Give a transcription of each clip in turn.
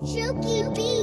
Silky Beat.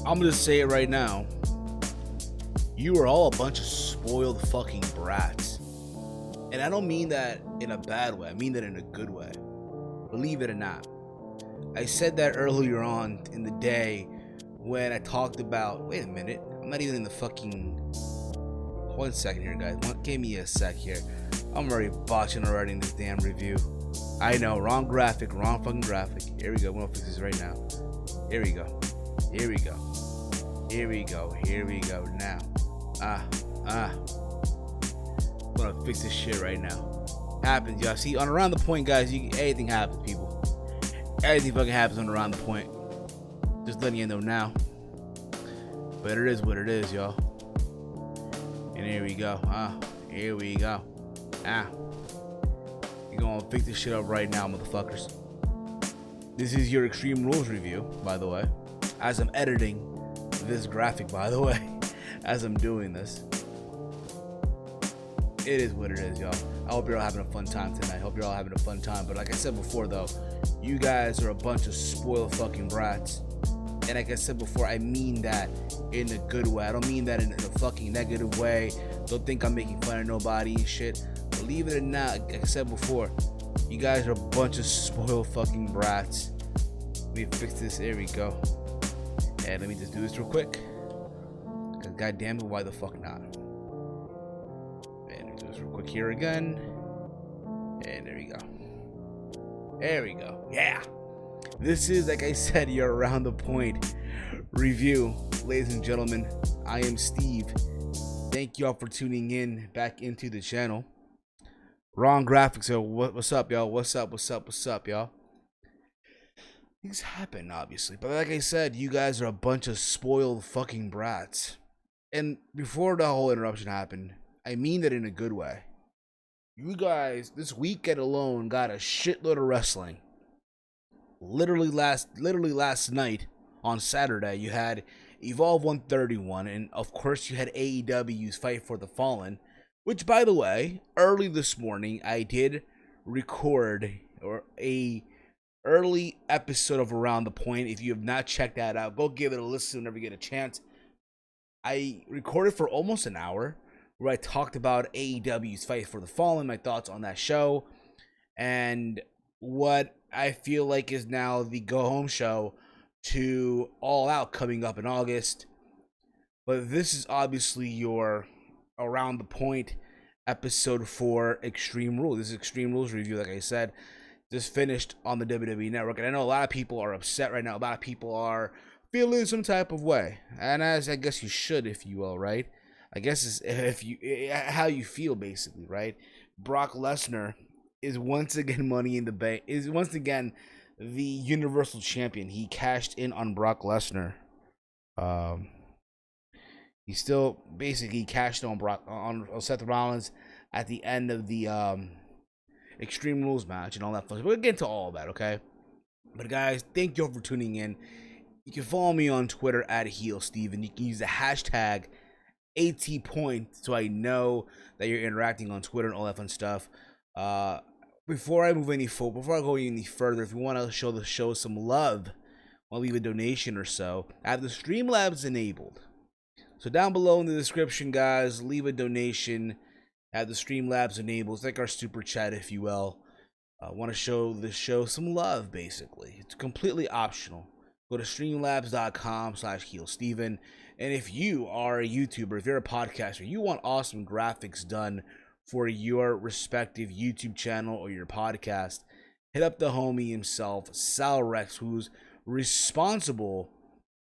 I'm gonna say it right now. You are all a bunch of spoiled fucking brats. And I don't mean that in a bad way. I mean that in a good way. Believe it or not. I said that earlier on in the day when I talked about... Wait a minute. I'm not even in the fucking... 1 second here, guys. Give me a sec here. I'm already botching already in this damn review. I know. Wrong graphic. Wrong fucking graphic. Here we go. We're gonna fix this right now. Here we go. Here we go. Here we go. Here we go. Now. I'm gonna fix this shit right now. Happens, y'all. See, on Around the Point, guys, anything happens, people. Everything fucking happens on Around the Point. Just letting you know now. But it is what it is, y'all. And here we go. Here we go. You're gonna fix this shit up right now, motherfuckers. This is your Extreme Rules review, by the way. As I'm editing this graphic, by the way, as I'm doing this. It is what it is, y'all. I hope you're all having a fun time tonight. I hope you're all having a fun time. But like I said before, though, you guys are a bunch of spoiled fucking brats. And like I said before, I mean that in a good way. I don't mean that in a fucking negative way. Don't think I'm making fun of nobody and shit. Believe it or not, like I said before, you guys are a bunch of spoiled fucking brats. Let me fix this. There we go. And let me just do this real quick. Cause goddamn it, why the fuck not? And let me do this real quick here again. And there we go. There we go. Yeah. This is, like I said, your Around the Point review. Ladies and gentlemen, I am Steve. Thank you all for tuning in back into the channel. Wrong graphics, so what's up, y'all? What's up, y'all? Things happen, obviously. But like I said, you guys are a bunch of spoiled fucking brats. And before the whole interruption happened, I mean that in a good way. You guys, this weekend alone, got a shitload of wrestling. Literally last night, on Saturday, you had Evolve 131, and of course you had AEW's Fight for the Fallen, which, by the way, early this morning, I did record a early episode of Around the Point. If you have not checked that out, go give it a listen whenever you get a chance. I recorded for almost an hour where I talked about AEW's Fight for the Fallen, my thoughts on that show, and what I feel like is now the go-home show to All Out coming up in August. But this is obviously your Around the Point episode for Extreme Rules. This is Extreme Rules review, like I said. Just finished on the WWE Network, and I know a lot of people are upset right now. A lot of people are feeling some type of way, and as I guess you should, if you will, right? I guess it's if you how you feel, basically, right? Brock Lesnar is once again Money in the Bank. Is once again the Universal Champion. He cashed in on Brock Lesnar. He still basically cashed on on Seth Rollins at the end of the Extreme Rules match and all that fun. We'll get into all of that, okay? But guys, thank you all for tuning in. You can follow me on Twitter at HeelSteven. You can use the hashtag ATPoint so I know that you're interacting on Twitter and all that fun stuff. Before I move before I go any further, if you want to show the show some love, I'll leave a donation or so. I have the Streamlabs enabled. So down below in the description, guys, leave a donation. I have the Streamlabs enabled. It's like our super chat, if you will. I want to show the show some love, basically. It's completely optional. Go to streamlabs.com/HeelSteven. And if you are a YouTuber, if you're a podcaster, you want awesome graphics done for your respective YouTube channel or your podcast, hit up the homie himself, Salrex, who's responsible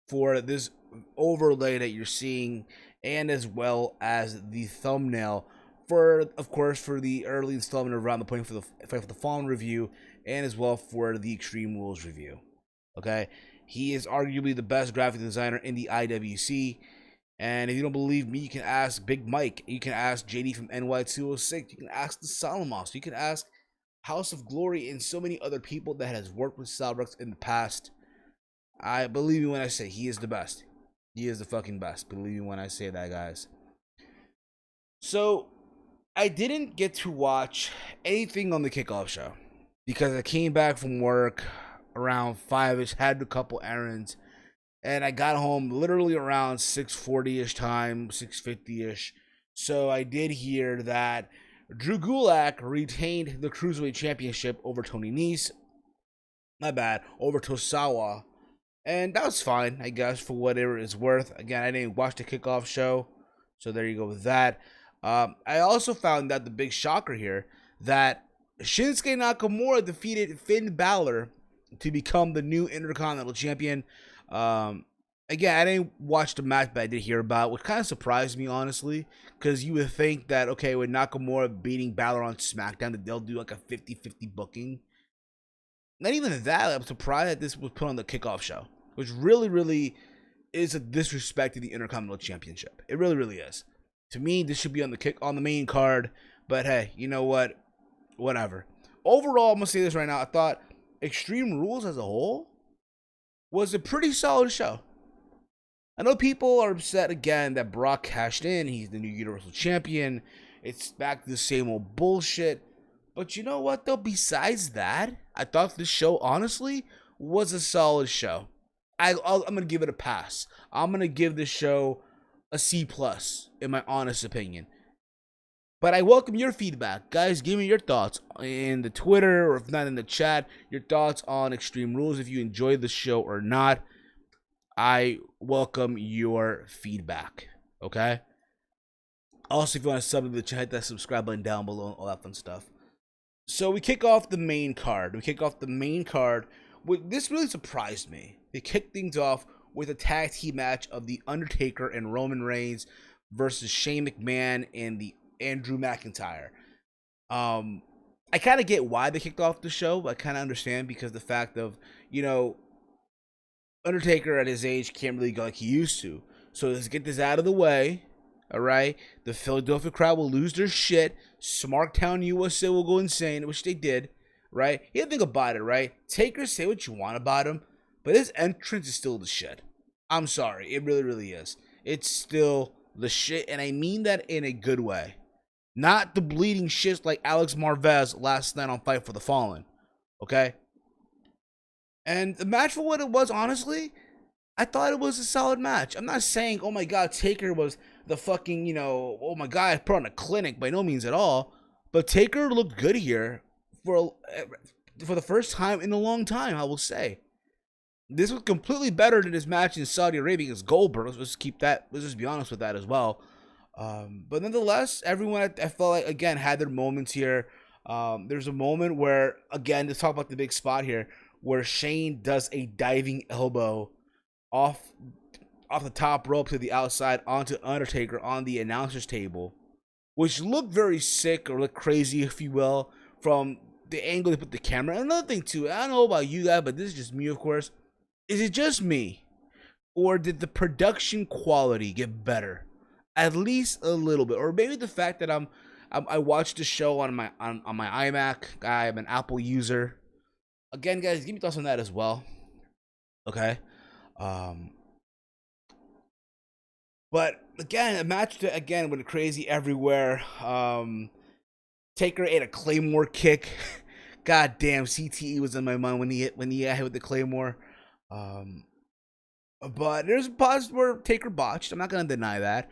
for this overlay that you're seeing, and as well as the thumbnail for, of course, for the early installment of Around the Point for the Fallen review, and as well for the Extreme Rules review. Okay, he is arguably the best graphic designer in the IWC. And if you don't believe me, you can ask Big Mike. You can ask JD from NY206. You can ask the Solomos. You can ask House of Glory and so many other people that has worked with Salrex in the past. I believe me when I say he is the best. He is the fucking best. Believe me when I say that, guys. So, I didn't get to watch anything on the kickoff show because I came back from work around 5-ish, had a couple errands, and I got home literally around 6:40-ish time, 6:50-ish. So I did hear that Drew Gulak retained the Cruiserweight Championship over Tony Nese. My bad, over Tosawa. And that was fine, I guess, for whatever it's worth. Again, I didn't watch the kickoff show, so there you go with that. I also found out the big shocker here that Shinsuke Nakamura defeated Finn Balor to become the new Intercontinental Champion. Again, I didn't watch the match, but I did hear about it, which kind of surprised me, honestly, because you would think that, okay, with Nakamura beating Balor on SmackDown, that they'll do like a 50-50 booking. Not even that, I'm surprised that this was put on the kickoff show, which really is a disrespect to the Intercontinental Championship. It really is. To me, this should be on the main card, but hey, you know what? Whatever. Overall, I'm gonna say this right now. I thought Extreme Rules as a whole was a pretty solid show. I know people are upset again that Brock cashed in. He's the new Universal Champion. It's back to the same old bullshit. But you know what, though? Besides that, I thought this show, honestly, was a solid show. I'm going to give it a pass. I'm going to give this show a C+, in my honest opinion. But I welcome your feedback. Guys, give me your thoughts in the Twitter, or if not in the chat, your thoughts on Extreme Rules, if you enjoyed the show or not. I welcome your feedback, okay? Also, if you want to sub to the chat, hit that subscribe button down below and all that fun stuff. So we kick off the main card. This really surprised me. They kicked things off with a tag team match of The Undertaker and Roman Reigns versus Shane McMahon and Drew McIntyre. I kind of get why they kicked off the show. I kind of understand, because the fact of, Undertaker at his age can't really go like he used to. So let's get this out of the way. All right, the Philadelphia crowd will lose their shit. Smarktown USA will go insane, which they did. Right? You have to think about it, right? Taker, say what you want about him, but his entrance is still the shit. I'm sorry, it really is. It's still the shit, and I mean that in a good way. Not the bleeding shit like Alex Marvez last night on Fight for the Fallen. Okay? And the match, for what it was, honestly, I thought it was a solid match. I'm not saying, oh my god, Taker was the fucking, oh my god, I put on a clinic, by no means at all. But Taker looked good here for the first time in a long time, I will say. This was completely better than his match in Saudi Arabia against Goldberg. Let's just be honest with that as well. But nonetheless, everyone, I felt like, again, had their moments here. There's a moment where, again, let's talk about the big spot here, where Shane does a diving elbow off the top rope to the outside onto Undertaker on the announcer's table, which looked very sick, or looked crazy, if you will, from the angle they put the camera. Another thing too, I don't know about you guys, but this is just me, of course. Is it just me, or did the production quality get better, at least a little bit? Or maybe the fact that I watched the show on my iMac. I'm an Apple user. Again, guys, give me thoughts on that as well. Okay. Um, but again, a match to, again went crazy everywhere. Taker ate a Claymore kick. God damn, CTE was in my mind when he hit with the Claymore. Um, but there's a pause where Taker botched. I'm not gonna deny that.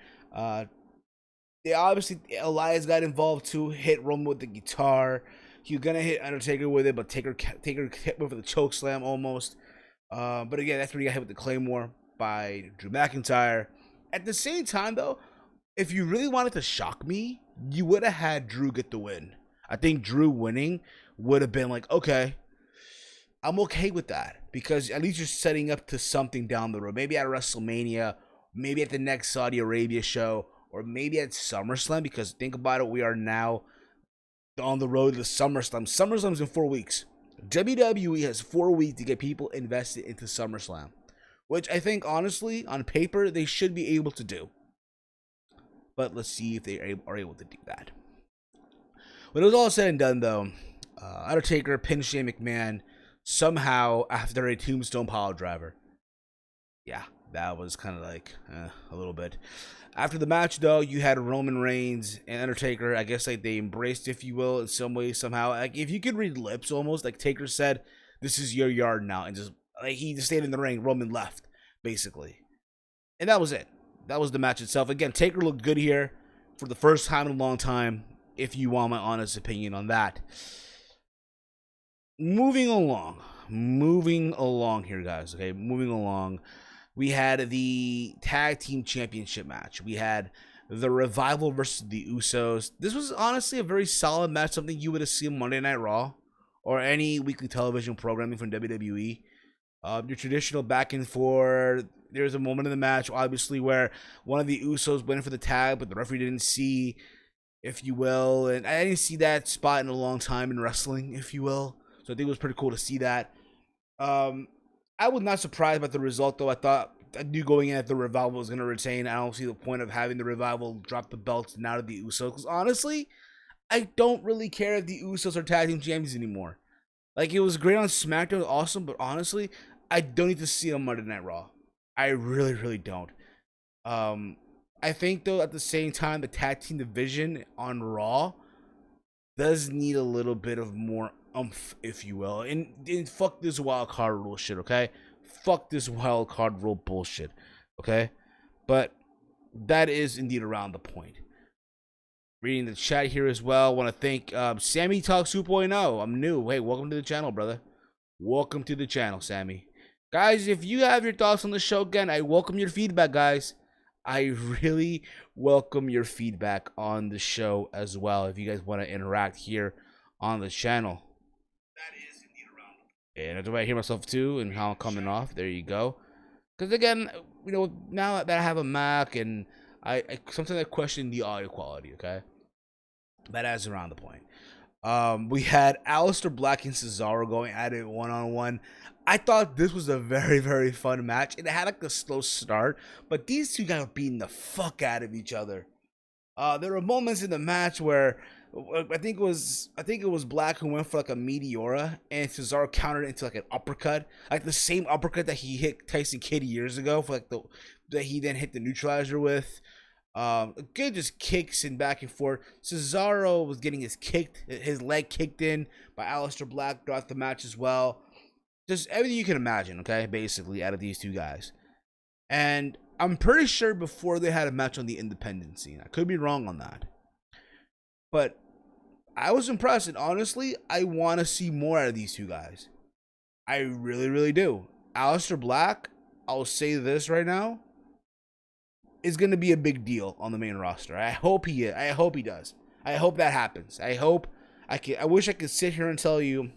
They obviously Elias got involved too. Hit Roman with the guitar. He was gonna hit Undertaker with it, but Taker hit with the choke slam almost. But again, that's when he got hit with the Claymore by Drew McIntyre. At the same time, though, if you really wanted to shock me, you would have had Drew get the win. I think Drew winning would have been like, okay, I'm okay with that, because at least you're setting up to something down the road. Maybe at WrestleMania, maybe at the next Saudi Arabia show, or maybe at SummerSlam, because think about it, we are now on the road to SummerSlam. SummerSlam's in 4 weeks. WWE has 4 weeks to get people invested into SummerSlam, which I think, honestly, on paper, they should be able to do. But let's see if they are able to do that. When it was all said and done, though, Undertaker pinned Shane McMahon somehow after a tombstone pile driver. Yeah, that was kind of like a little bit. After the match, though, you had Roman Reigns and Undertaker. I guess like they embraced, if you will, in some way, somehow. Like if you could read lips, almost like Taker said, "This is your yard now," and just like he just stayed in the ring. Roman left, basically, and that was it. That was the match itself. Again, Taker looked good here for the first time in a long time, if you want my honest opinion on that. Moving along here, guys. Okay, moving along. We had the tag team championship match. We had the Revival versus the Usos. This was honestly a very solid match, something you would have seen Monday Night Raw or any weekly television programming from WWE. Your traditional back and forth. There's a moment in the match, obviously, where one of the Usos went for the tag, but the referee didn't see, if you will. And I didn't see that spot in a long time in wrestling, if you will. So I think it was pretty cool to see that. I was not surprised about the result, though. I knew going in that the Revival was going to retain. I don't see the point of having the Revival drop the belts now to the Usos. Because honestly, I don't really care if the Usos are tag team champions anymore. Like, it was great on SmackDown, awesome, but honestly, I don't need to see it on Monday Night Raw. I really, really don't. I think, though, at the same time, the tag team division on Raw does need a little bit of more oomph, if you will. And fuck this wild card rule shit, okay? Fuck this wild card rule bullshit, okay? But that is indeed around the point. Reading the chat here as well. Want to thank Sammy Talks 2.0. I'm new. Hey, welcome to the channel, brother. Welcome to the channel, Sammy. Guys, if you have your thoughts on the show, again, I welcome your feedback, guys. I really welcome your feedback on the show as well. If you guys want to interact here on the channel. That is indeed around. And I hear myself too and how I'm coming off. There you go. Because again, you know, now that I have a Mac and I sometimes I question the audio quality, okay? But that's around the point. We had Aleister Black and Cesaro going at it one-on-one. I thought this was a very, very fun match. It had like a slow start, but these two guys were beating the fuck out of each other. There were moments in the match where I think it was Black who went for like a Meteora, and Cesaro countered into like an uppercut, like the same uppercut that he hit Tyson Kidd years ago for like that he then hit the neutralizer with. Good, just kicks and back and forth. Cesaro was getting his leg kicked in by Aleister Black throughout the match as well. Just everything you can imagine, okay, basically, out of these two guys. And I'm pretty sure before they had a match on the independent scene. I could be wrong on that. But I was impressed, and honestly, I want to see more out of these two guys. I really, really do. Aleister Black, I'll say this right now, is going to be a big deal on the main roster. I hope he does. I hope that happens. I wish I could sit here and tell you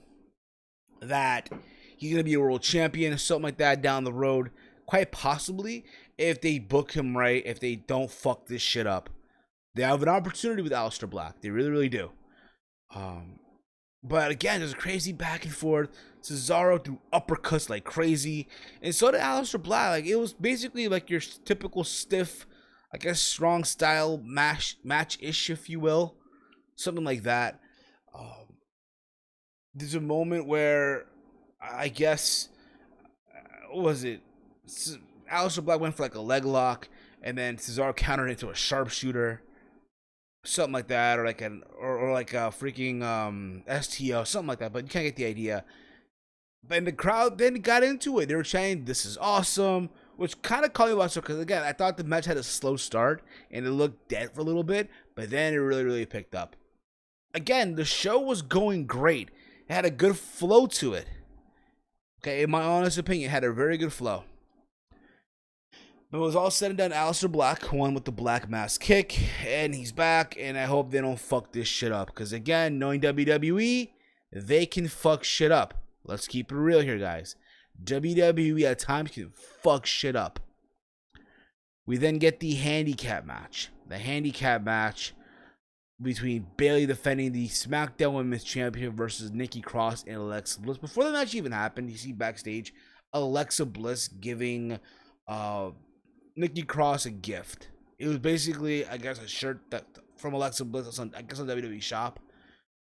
that he's going to be a world champion or something like that down the road. Quite possibly, if they book him right, if they don't fuck this shit up. They have an opportunity with Aleister Black. They really, really do. But again, there's a crazy back and forth. Cesaro threw uppercuts like crazy. And so did Aleister Black. Like, it was basically like your typical stiff, I guess, strong style match-ish, if you will. Something like that. There's a moment where, I guess, what was it? Aleister Black went for like a leg lock, and then Cesaro countered into a sharpshooter, something like that, or like like a freaking STO, something like that. But you can't get the idea. And the crowd then got into it. They were chanting, "This is awesome," which kind of caught me off because again, I thought the match had a slow start and it looked dead for a little bit, but then it really picked up. Again, the show was going great. It had a good flow to it. Okay, in my honest opinion, it had a very good flow. But it was all said and done. Aleister Black won with the Black Mass kick, and he's back. And I hope they don't fuck this shit up, because again, knowing WWE, they can fuck shit up. Let's keep it real here, guys. WWE at times can fuck shit up. We then get the handicap match. The handicap match between Bayley defending the SmackDown Women's Championship versus Nikki Cross and Alexa Bliss. Before the match even happened, you see backstage Alexa Bliss giving Nikki Cross a gift. It was basically, I guess, a shirt that from Alexa Bliss, on WWE Shop.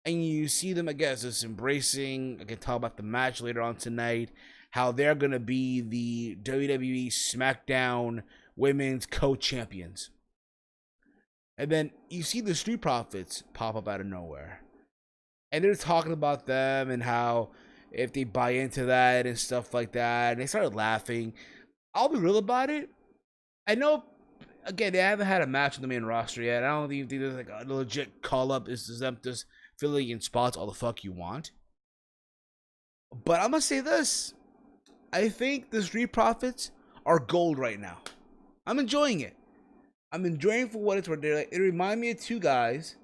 And you see them, I guess, just embracing. I can talk about the match later on tonight. How they're going to be the WWE SmackDown Women's Co-Champions. And then you see the Street Profits pop up out of nowhere. And they're talking about them and how if they buy into that and stuff like that. And they started laughing. I'll be real about it. I know, again, they haven't had a match on the main roster yet. I don't even think there's like a legit call-up. It's them just filling in spots all the fuck you want. But I'm going to say this. I think the Street Profits are gold right now. I'm enjoying it. I'm enjoying for what it's worth. It reminded me of two guys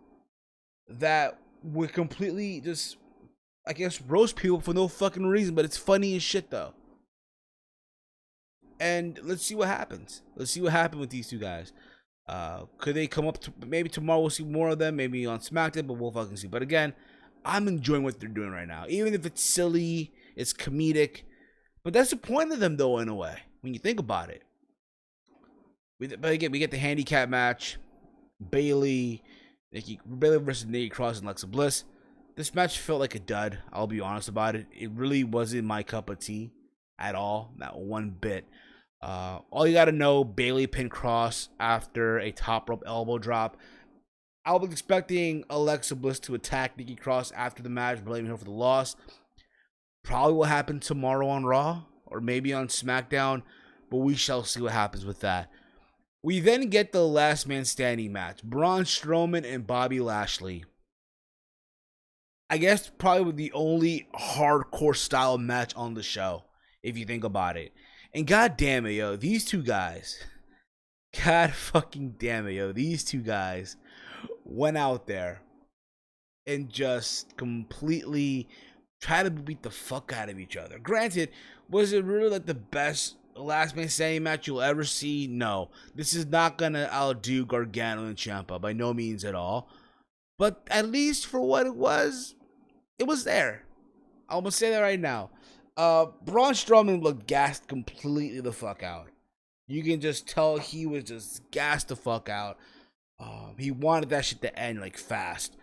that would completely just, I guess, roast people for no fucking reason. But it's funny as shit, though. And let's see what happens. Let's see what happens with these two guys. Could they come up to, maybe tomorrow we'll see more of them, maybe on SmackDown, but we'll fucking see. But again, I'm enjoying what they're doing right now. Even if it's silly, it's comedic. But that's the point of them, though, in a way, when you think about it. But again, we get the handicap match. Bayley versus Nikki Cross and Alexa Bliss. This match felt like a dud. I'll be honest about it. It really wasn't my cup of tea at all. Not one bit. All you got to know, Bayley pinned Cross after a top rope elbow drop. I was expecting Alexa Bliss to attack Nikki Cross after the match, blaming her for the loss. Probably will happen tomorrow on Raw or maybe on SmackDown, but we shall see what happens with that. We then get the last man standing match. Braun Strowman and Bobby Lashley. I guess probably the only hardcore style match on the show, if you think about it. And god damn it, yo, these two guys, god fucking damn it, yo, these two guys went out there and just completely tried to beat the fuck out of each other. Granted, was it really like the best last man standing match you'll ever see? No. This is not gonna outdo Gargano and Ciampa by no means at all. But at least for what it was there. I'm gonna say that right now. Braun Strowman looked gassed completely the fuck out. You can just tell he was just gassed the fuck out. He wanted that shit to end like fast.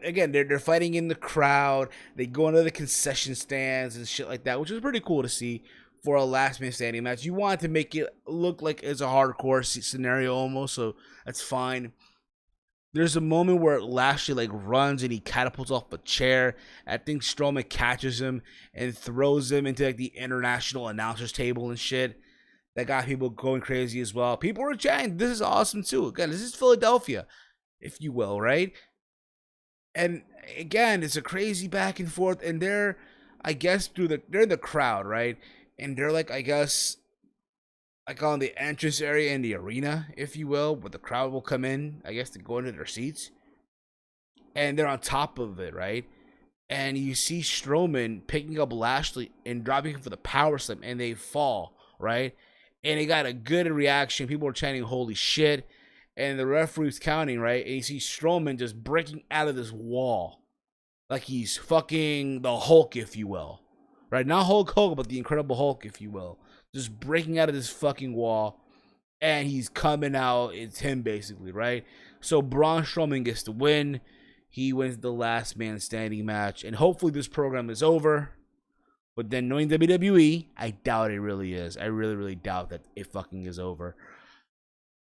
Again, they're fighting in the crowd. They go into the concession stands and shit like that, which is pretty cool to see for a last man standing match. You wanted to make it look like it's a hardcore scenario almost, so that's fine. There's a moment where Lashley like runs and he catapults off a chair. I think Strowman catches him and throws him into like the international announcers table and shit. That got people going crazy as well. People were chanting, "This is awesome too." Again, this is Philadelphia, if you will, right? And again, it's a crazy back and forth. And they're, I guess, they're in the crowd, right? And they're like, I guess, like on the entrance area in the arena, if you will, where the crowd will come in, I guess, to go into their seats. And they're on top of it, right? And you see Strowman picking up Lashley and dropping him for the power slam, and they fall, right? And it got a good reaction. People were chanting, "Holy shit." And the referee's counting, right? And you see Strowman just breaking out of this wall. Like he's fucking the Hulk, if you will. Right? Not Hulk Hogan, but the Incredible Hulk, if you will. Just breaking out of this fucking wall. And he's coming out. It's him, basically, right? So Braun Strowman gets the win. He wins the last man standing match. And hopefully this program is over. But then knowing WWE, I doubt it really is. I really, really doubt that it fucking is over.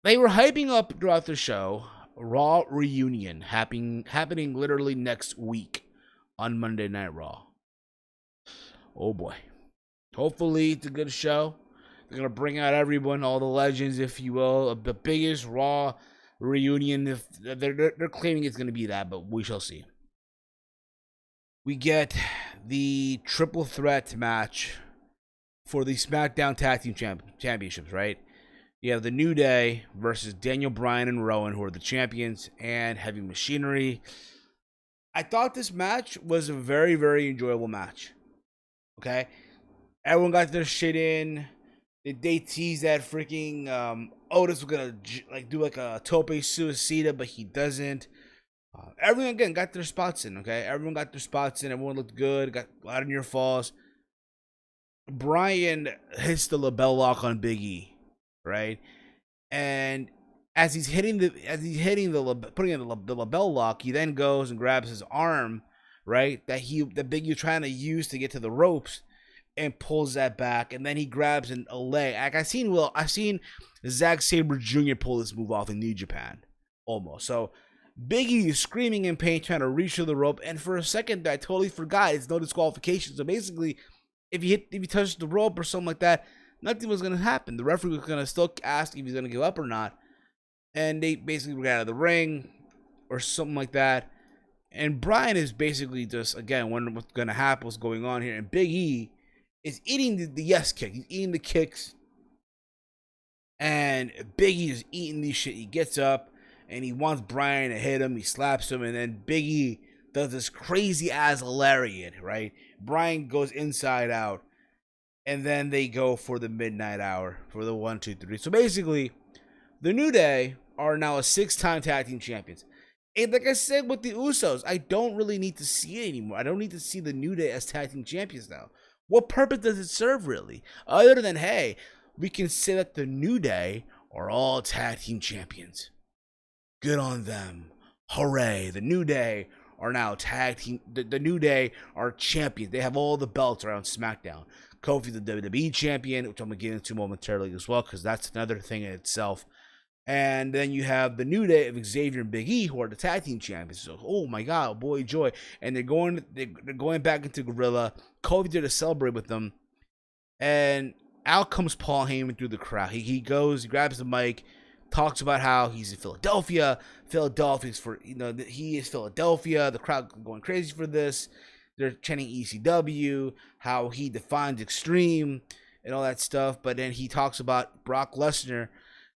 They were hyping up throughout the show Raw reunion happening literally next week on Monday Night Raw. Oh boy. Hopefully it's a good show. They're gonna bring out everyone, all the legends, if you will. The biggest Raw reunion. If they're claiming it's gonna be that, but we shall see. We get the triple threat match for the SmackDown Tag Team Championships, right? You have the New Day versus Daniel Bryan and Rowan, who are the champions, and Heavy Machinery. I thought this match was a very, very enjoyable match. Okay? Everyone got their shit in. They teased that freaking Otis was gonna do a tope suicida, but he doesn't. Everyone again got their spots in. Okay, everyone got their spots in. Everyone looked good. Got a lot of near falls. Bryan hits the label lock on Big E, right? And as he's putting in the label lock, he then goes and grabs his arm, right? That Big E trying to use to get to the ropes, and pulls that back, and then he grabs a leg. Like I've seen Zack Sabre Jr. pull this move off in New Japan, almost. So Big E is screaming in pain, trying to reach to the rope, and for a second I totally forgot it's no disqualification. So basically, if he touched the rope or something like that, nothing was gonna happen. The referee was gonna still ask if he's gonna give up or not, and they basically got out of the ring or something like that. And Bryan is basically just again wondering what's gonna happen, what's going on here, and Big E is eating the yes kick. He's eating the kicks. And Big E is eating these shit. He gets up and he wants Bryan to hit him. He slaps him. And then Big E does this crazy ass lariat, right? Bryan goes inside out. And then they go for the midnight hour for the 1, 2, 3. So basically, the New Day are now a 6-time tag team champions. And like I said with the Usos, I don't really need to see it anymore. I don't need to see the New Day as tag team champions now. What purpose does it serve, really? Other than, hey, we can say that the New Day are all tag team champions. Good on them. Hooray. The New Day are now tag team. The New Day are champions. They have all the belts around SmackDown. Kofi, the WWE champion, which I'm going to get into momentarily as well, because that's another thing in itself. And then you have the New Day of Xavier and Big E, who are the tag team champions. So, oh my God, boy, joy! And they're going back into Gorilla. Kofi there to celebrate with them, and out comes Paul Heyman through the crowd. He grabs the mic, talks about how he's in Philadelphia. Philadelphia's he is Philadelphia. The crowd going crazy for this. They're chanting ECW, how he defines extreme, and all that stuff. But then he talks about Brock Lesnar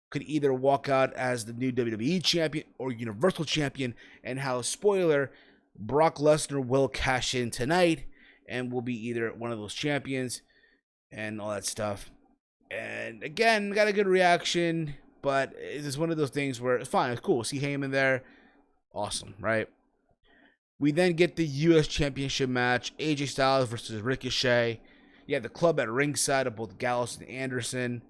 could either walk out as the new WWE champion or Universal champion, and how, spoiler, Brock Lesnar will cash in tonight and will be either one of those champions and all that stuff. And again, got a good reaction, but it's one of those things where it's fine, it's cool. See Heyman there, awesome, right? We then get the U.S. Championship match, AJ Styles versus Ricochet. You have the club at ringside of both Gallows and Anderson.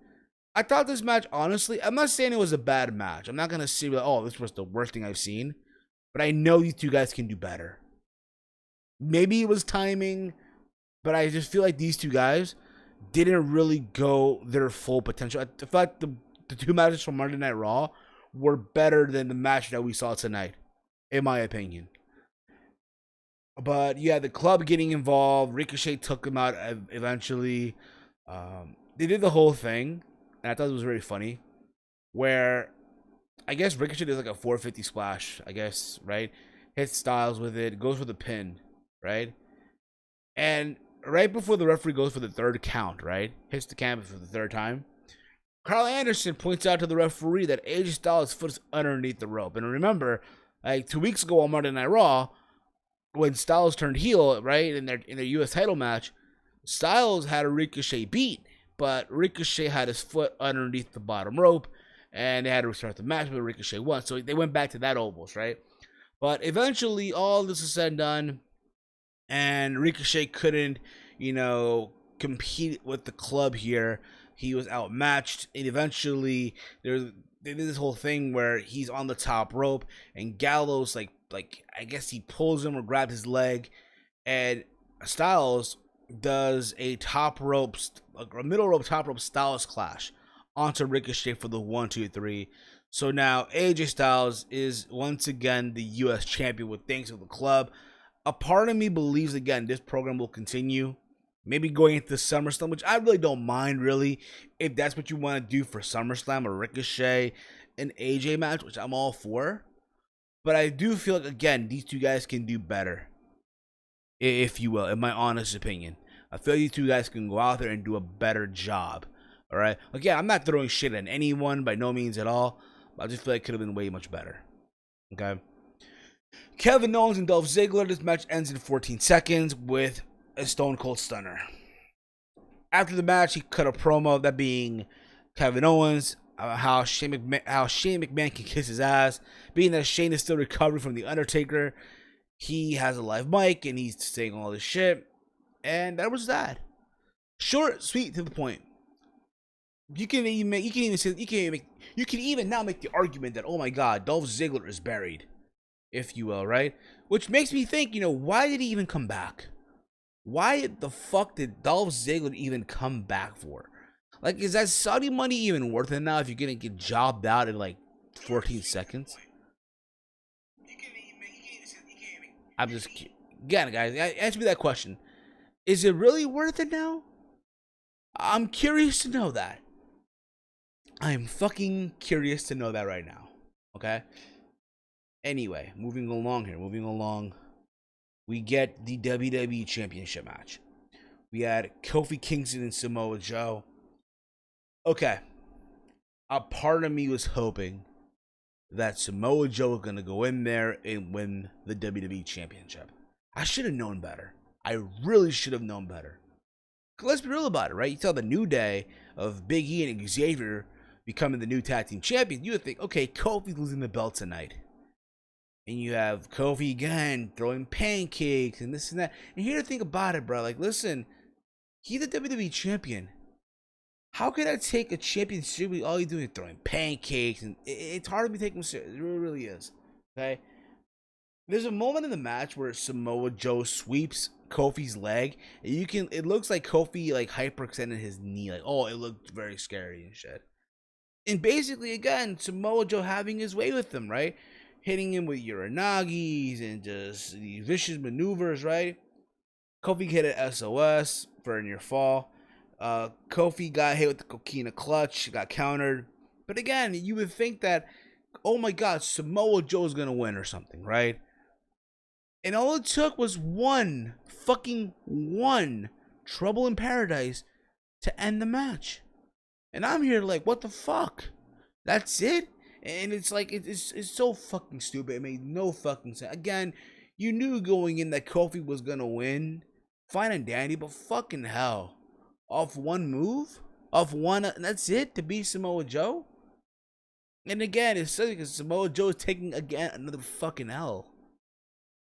I thought this match, honestly, I'm not saying it was a bad match. I'm not going to say, oh, this was the worst thing I've seen. But I know these two guys can do better. Maybe it was timing, but I just feel like these two guys didn't really go their full potential. I feel like the two matches from Monday Night Raw were better than the match that we saw tonight, in my opinion. But yeah, the club getting involved. Ricochet took him out eventually. They did the whole thing. And I thought it was very funny, where I guess Ricochet does like a 450 splash, I guess, right? Hits Styles with it, goes for the pin, right? And right before the referee goes for the third count, right? Hits the canvas for the third time. Carl Anderson points out to the referee that AJ Styles' foot is underneath the rope. And remember, like 2 weeks ago on Monday Night Raw, when Styles turned heel, right, in their U.S. title match, Styles had a Ricochet beat. But Ricochet had his foot underneath the bottom rope, and they had to restart the match, but Ricochet won. So they went back to that almost, right? But eventually, all this is said and done, and Ricochet couldn't, compete with the club here. He was outmatched, and eventually, they did this whole thing where he's on the top rope, and Gallows, like I guess he pulls him or grabs his leg, and Styles does a middle rope top rope Styles clash onto Ricochet for the 1-2-3. So now AJ Styles is once again the U.S. champion with thanks to the club. A part of me believes, again, this program will continue. Maybe going into SummerSlam, which I really don't mind, really. If that's what you want to do for SummerSlam, a Ricochet and AJ match, which I'm all for. But I do feel like, again, these two guys can do better. If you will, in my honest opinion. I feel you two guys can go out there and do a better job. Alright? Again, I'm not throwing shit at anyone by no means at all. But I just feel like it could have been way much better. Okay? Kevin Owens and Dolph Ziggler. This match ends in 14 seconds with a Stone Cold Stunner. After the match, he cut a promo, that being Kevin Owens, how Shane McMahon can kiss his ass. Being that Shane is still recovering from The Undertaker, he has a live mic and he's saying all this shit. And that was that. Short, sweet, to the point. You can even now make the argument that, oh my god, Dolph Ziggler is buried, if you will, right? Which makes me think, why did he even come back? Why the fuck did Dolph Ziggler even come back for? Like, is that Saudi money even worth it now if you're gonna get jobbed out in like 14 seconds? I'm just, again, guys, answer me that question. Is it really worth it now? I'm curious to know that. I'm fucking curious to know that right now. Okay? Anyway, moving along. We get the WWE Championship match. We had Kofi Kingston and Samoa Joe. Okay. A part of me was hoping that Samoa Joe was going to go in there and win the WWE Championship. I should have known better. I really should have known better. Let's be real about it, right? You saw the New Day of Big E and Xavier becoming the new tag team champions. You would think, okay, Kofi's losing the belt tonight. And you have Kofi again throwing pancakes and this and that. And here to think about it, bro. Like, listen, he's the WWE champion. How can I take a champion seriously? All you're doing is throwing pancakes, and it's hard to be taken seriously. It really, really is. Okay. There's a moment in the match where Samoa Joe sweeps Kofi's leg, and it looks like Kofi like hyperextended his knee. Like, oh, it looked very scary and shit. And basically, again, Samoa Joe having his way with him, right? Hitting him with Uranagis and just these vicious maneuvers, right? Kofi hit an SOS for a near fall. Kofi got hit with the Coquina clutch, got countered. But again, you would think that, oh my god, Samoa Joe's gonna win or something, right? And all it took was one Trouble in Paradise to end the match. And I'm here like, what the fuck? That's it? And it's like, it's so fucking stupid. It made no fucking sense. Again, you knew going in that Kofi was gonna win. Fine and dandy, but fucking hell. Off one move? Off one, that's it? To beat Samoa Joe? And again, it's silly because Samoa Joe is taking, again, another fucking L.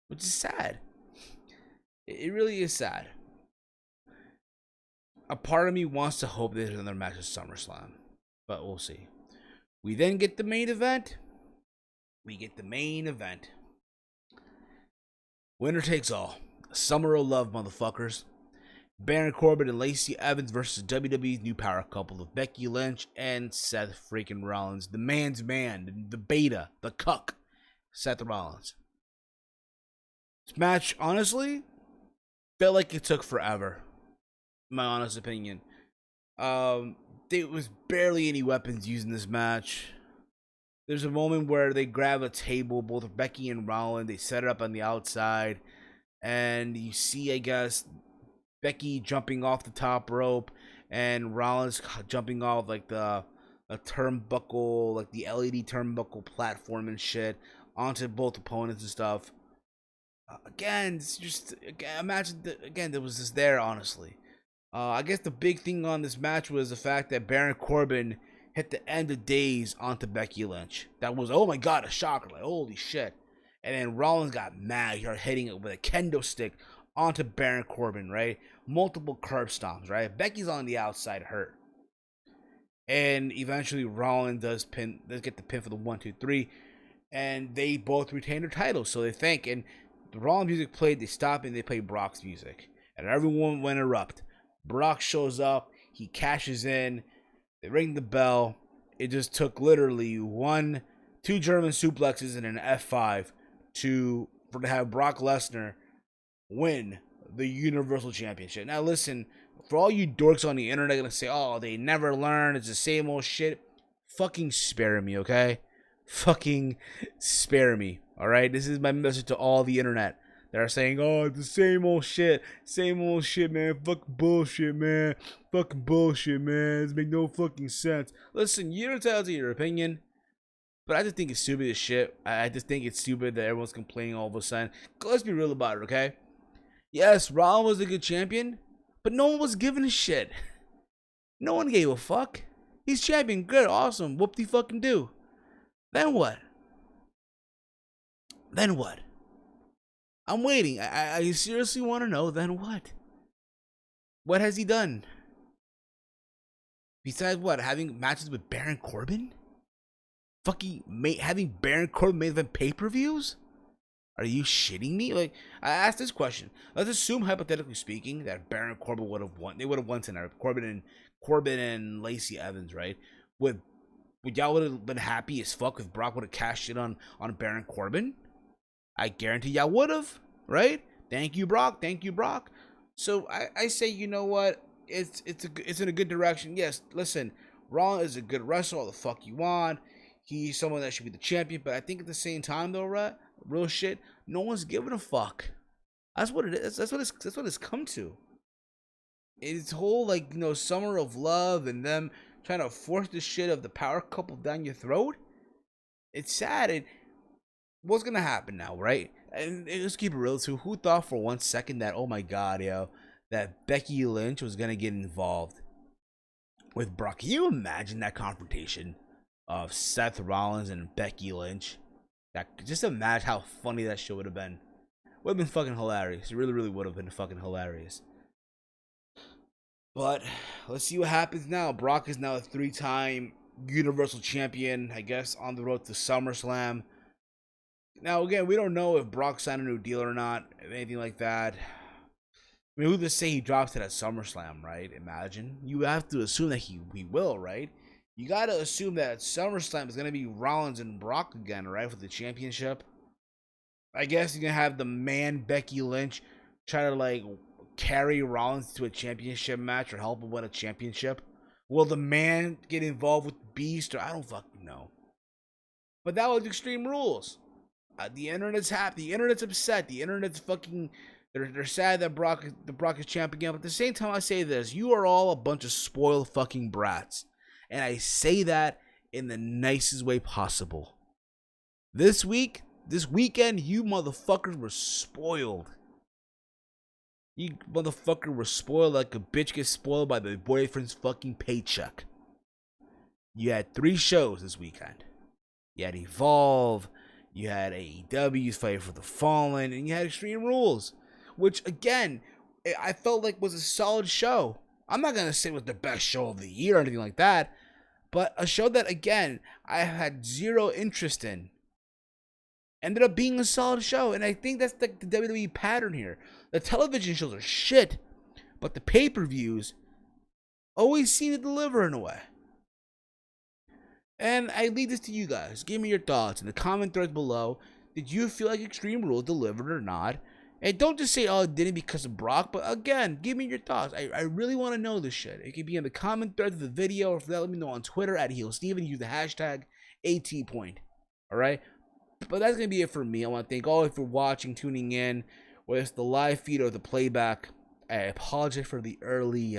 Which is sad. It really is sad. A part of me wants to hope there's another match at SummerSlam. But we'll see. We then get the main event. Winner takes all. Summer of Love, motherfuckers. Baron Corbin and Lacey Evans versus WWE's new power couple of Becky Lynch and Seth freaking Rollins. The man's man, the beta, the cuck, Seth Rollins. This match, honestly, felt like it took forever. My honest opinion. There was barely any weapons used in this match. There's a moment where they grab a table, both Becky and Rollins. They set it up on the outside. And you see, I guess, Becky jumping off the top rope. And Rollins jumping off, like, the turnbuckle, like the LED turnbuckle platform and shit, onto both opponents and stuff. Again, it's just, imagine, there was this there, honestly. I guess the big thing on this match was the fact that Baron Corbin hit the end of days onto Becky Lynch. That was, oh my god, a shocker. Like, holy shit. And then Rollins got mad. He started hitting it with a kendo stick onto Baron Corbin, right? Multiple curb stomps, right? Becky's on the outside hurt. And eventually Rollins does get the pin for the 1-2-3. And they both retain their titles. So they thank. And the Rollins music played, they stop and they play Brock's music. and everyone went erupt. Brock shows up, he cashes in, they ring the bell. It just took literally two German suplexes and an F5 to have Brock Lesnar win the Universal Championship. Now listen, for all you dorks on the internet gonna say, oh, they never learn, it's the same old shit, fucking spare me, okay? Fucking spare me, alright? This is my message to all the internet that are saying, oh, it's the same old shit, man, fucking bullshit, man, it makes no fucking sense. Listen, you're entitled to your opinion, but I just think it's stupid as shit. I just think it's stupid that everyone's complaining all of a sudden. Let's be real about it, okay? Yes, Rollins was a good champion, but no one was giving a shit. No one gave a fuck. He's champion, good, awesome, whoop-de-fucking-do. Then what? I'm waiting. I seriously want to know, then what? What has he done? Besides what? Having matches with Baron Corbin? Having Baron Corbin main event pay-per-views? Are you shitting me? Like, I asked this question. Let's assume, hypothetically speaking, that Baron Corbin would have won. They would have won tonight. Corbin and Lacey Evans, right? Would y'all would have been happy as fuck if Brock would have cashed in on Baron Corbin? I guarantee y'all would have, right? Thank you, Brock. So I say, you know what? It's in a good direction. Yes, listen, Rollins is a good wrestler, all the fuck you want. He's someone that should be the champion, but I think at the same time though, right? Real shit, no one's giving a fuck. That's what it is. That's what it's come to. It's whole, like, you know, summer of love and them trying to force the shit of the power couple down your throat. It's sad. And what's gonna happen now, right? And let's keep it real too. Who thought for 1 second that, oh my god, yo, that Becky Lynch was gonna get involved with Brock? Can you imagine that confrontation of Seth Rollins and Becky Lynch? Just imagine how funny that shit would have been. Would have been fucking hilarious. It really, really would have been fucking hilarious. But let's see what happens now. Brock is now a 3-time Universal Champion, I guess, on the road to SummerSlam. Now, again, we don't know if Brock signed a new deal or not, anything like that. I mean, who's to say he drops it at SummerSlam, right? Imagine. You have to assume that he will, right? You gotta assume that SummerSlam is gonna be Rollins and Brock again, right, for the championship. I guess you're gonna have the man Becky Lynch try to, like, carry Rollins to a championship match or help him win a championship. Will the man get involved with Beast? Or I don't fucking know. But that was Extreme Rules. The internet's happy. The internet's upset. The internet's fucking. They're sad that Brock is champ again. But at the same time, I say this: you are all a bunch of spoiled fucking brats. And I say that in the nicest way possible. This weekend, you motherfuckers were spoiled. You motherfucker were spoiled like a bitch gets spoiled by the boyfriend's fucking paycheck. You had 3 shows this weekend. You had Evolve, you had AEW's Fight for the Fallen, and you had Extreme Rules. Which, again, I felt like was a solid show. I'm not going to say it was the best show of the year or anything like that, but a show that, again, I had zero interest in. Ended up being a solid show, and I think that's the WWE pattern here. The television shows are shit, but the pay-per-views always seem to deliver in a way. And I leave this to you guys. Give me your thoughts in the comment threads below. Did you feel like Extreme Rules delivered or not? And don't just say, oh, it didn't because of Brock. But again, give me your thoughts. I really want to know this shit. It can be in the comment thread of the video. Or for that, let me know on Twitter at HeelSteven. Use the hashtag ATPoint. Alright? But that's going to be it for me. I want to thank all of you for watching, tuning in. Whether it's the live feed or the playback. I apologize for the early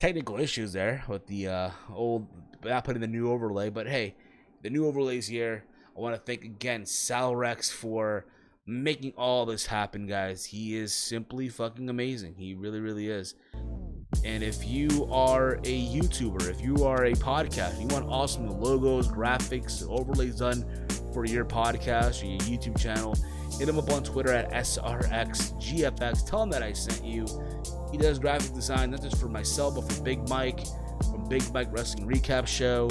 technical issues there. With the old, not putting the new overlay. But hey, the new overlay's here. I want to thank again Salrex for making all this happen, guys. He is simply fucking amazing. He really, really is. And if you are a YouTuber, if you are a podcast, you want awesome logos, graphics, overlays done for your podcast or your YouTube channel, hit him up on Twitter at SRXGFX. Tell him that I sent you. He does graphic design, not just for myself, but for Big Mike, from Big Mike Wrestling Recap Show,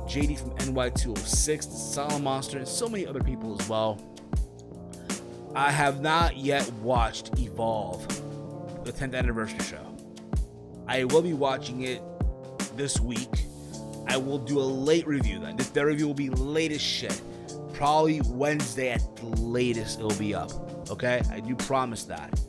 JD from NY206, the Silent Monster, and so many other people as well. I have not yet watched Evolve, the 10th anniversary show. I will be watching it this week. I will do a late review then. That review will be late as shit. Probably Wednesday at the latest it'll be up. Okay? I do promise that.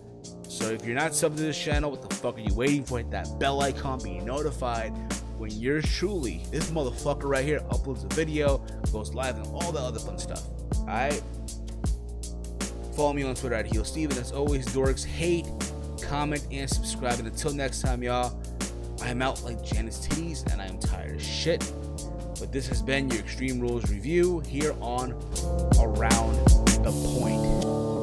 So if you're not subbed to this channel, what the fuck are you waiting for? Hit that bell icon, be notified when yours truly, this motherfucker right here, uploads a video, goes live, and all the other fun stuff. Alright? Follow me on Twitter at HeelSteven. As always, dorks, hate, comment, and subscribe. And until next time, y'all, I'm out like Janet's titties, and I am tired as shit. But this has been your Extreme Rules review here on Around the Point.